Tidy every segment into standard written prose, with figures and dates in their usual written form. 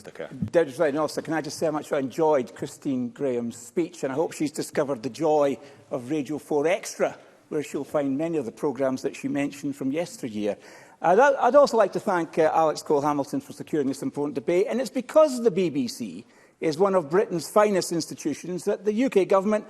Mr Kerr. Deputy Presiding Officer, can I just say how much I enjoyed Christine Graham's speech, and I hope she's discovered the joy of Radio 4 Extra, where she'll find many of the programmes that she mentioned from yesteryear. I'd also like to thank Alex Cole-Hamilton for securing this important debate, and it's because the BBC is one of Britain's finest institutions that the UK Government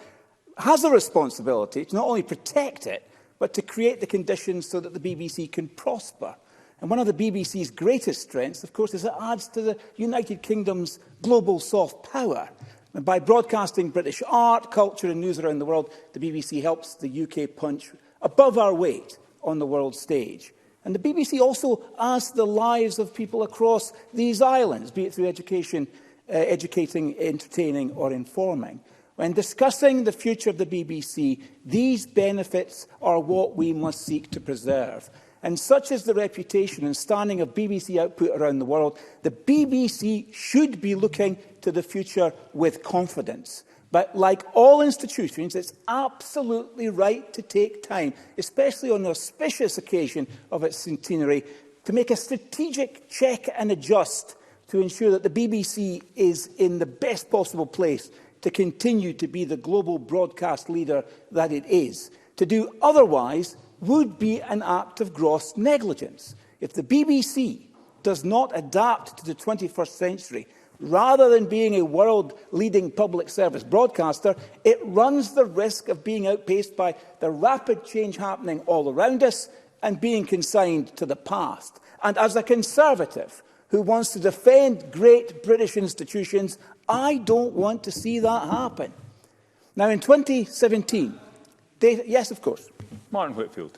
has a responsibility to not only protect it, but to create the conditions so that the BBC can prosper. And one of the BBC's greatest strengths, of course, is it adds to the United Kingdom's global soft power. And by broadcasting British art, culture and news around the world, the BBC helps the UK punch above our weight on the world stage. And the BBC also adds to the lives of people across these islands, be it through education, educating, entertaining or informing. When discussing the future of the BBC, these benefits are what we must seek to preserve. And such is the reputation and standing of BBC output around the world, the BBC should be looking to the future with confidence. But like all institutions, it's absolutely right to take time, especially on the auspicious occasion of its centenary, to make a strategic check and adjust to ensure that the BBC is in the best possible place to continue to be the global broadcast leader that it is. To do otherwise would be an act of gross negligence. If the BBC does not adapt to the 21st century, rather than being a world-leading public service broadcaster, it runs the risk of being outpaced by the rapid change happening all around us and being consigned to the past. And as a Conservative who wants to defend great British institutions, I don't want to see that happen. Now, in 2017, yes, of course. Martin Whitfield.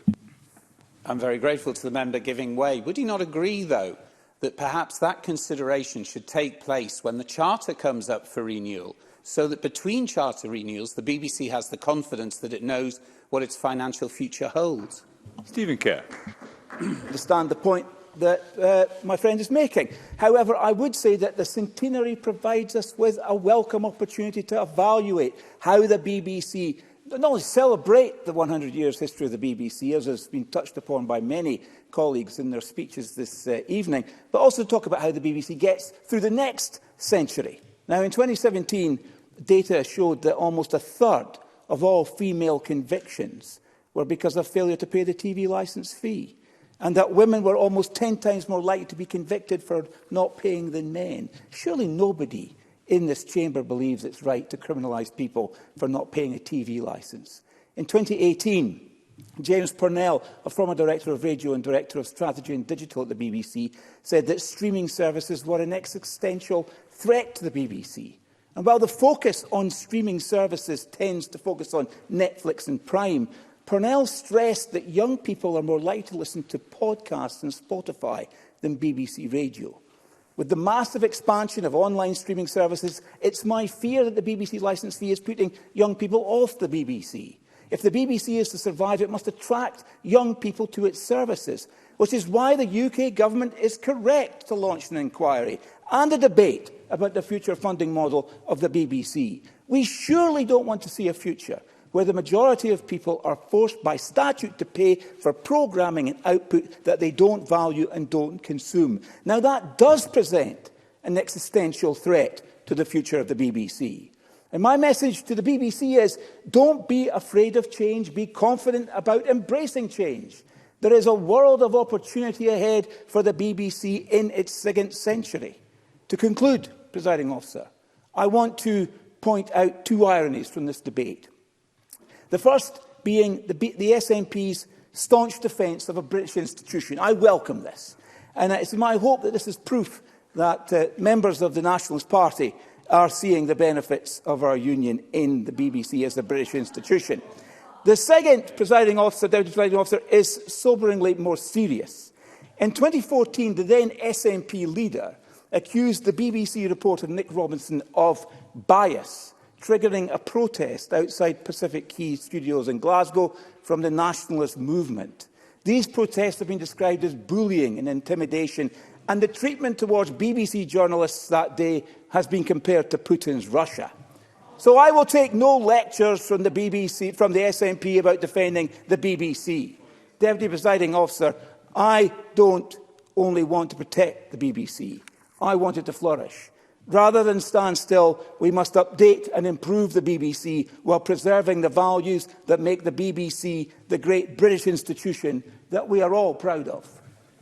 I'm very grateful to the member giving way. Would he not agree, though, that perhaps that consideration should take place when the Charter comes up for renewal, so that between Charter renewals, the BBC has the confidence that it knows what its financial future holds? Stephen Kerr. I understand the point that my friend is making. However, I would say that the centenary provides us with a welcome opportunity to evaluate how the BBC not only celebrate the 100 years history of the BBC, as has been touched upon by many colleagues in their speeches this evening, but also talk about how the BBC gets through the next century. Now, in 2017, data showed that almost a third of all female convictions were because of failure to pay the TV licence fee, and that women were almost 10 times more likely to be convicted for not paying than men. Surely nobody in this chamber believes it's right to criminalise people for not paying a TV licence. In 2018, James Purnell, a former Director of Radio and Director of Strategy and Digital at the BBC, said that streaming services were an existential threat to the BBC. And while the focus on streaming services tends to focus on Netflix and Prime, Purnell stressed that young people are more likely to listen to podcasts and Spotify than BBC Radio. With the massive expansion of online streaming services, it's my fear that the BBC licence fee is putting young people off the BBC. If the BBC is to survive, it must attract young people to its services, which is why the UK Government is correct to launch an inquiry and a debate about the future funding model of the BBC. We surely don't want to see a future where the majority of people are forced by statute to pay for programming and output that they don't value and don't consume. Now, that does present an existential threat to the future of the BBC. And my message to the BBC is, don't be afraid of change, be confident about embracing change. There is a world of opportunity ahead for the BBC in its second century. To conclude, Presiding Officer, I want to point out two ironies from this debate. The first being the SNP's staunch defence of a British institution. I welcome this. And it's my hope that this is proof that members of the Nationalist Party are seeing the benefits of our union in the BBC as a British institution. The second, Deputy Presiding Officer, is soberingly more serious. In 2014, the then SNP leader accused the BBC reporter Nick Robinson of bias, triggering a protest outside Pacific Quay Studios in Glasgow from the nationalist movement. These protests have been described as bullying and intimidation, and the treatment towards BBC journalists that day has been compared to Putin's Russia. So I will take no lectures from the BBC, from the SNP about defending the BBC. Deputy Presiding Officer, I don't only want to protect the BBC. I want it to flourish. Rather than stand still, we must update and improve the BBC while preserving the values that make the BBC the great British institution that we are all proud of.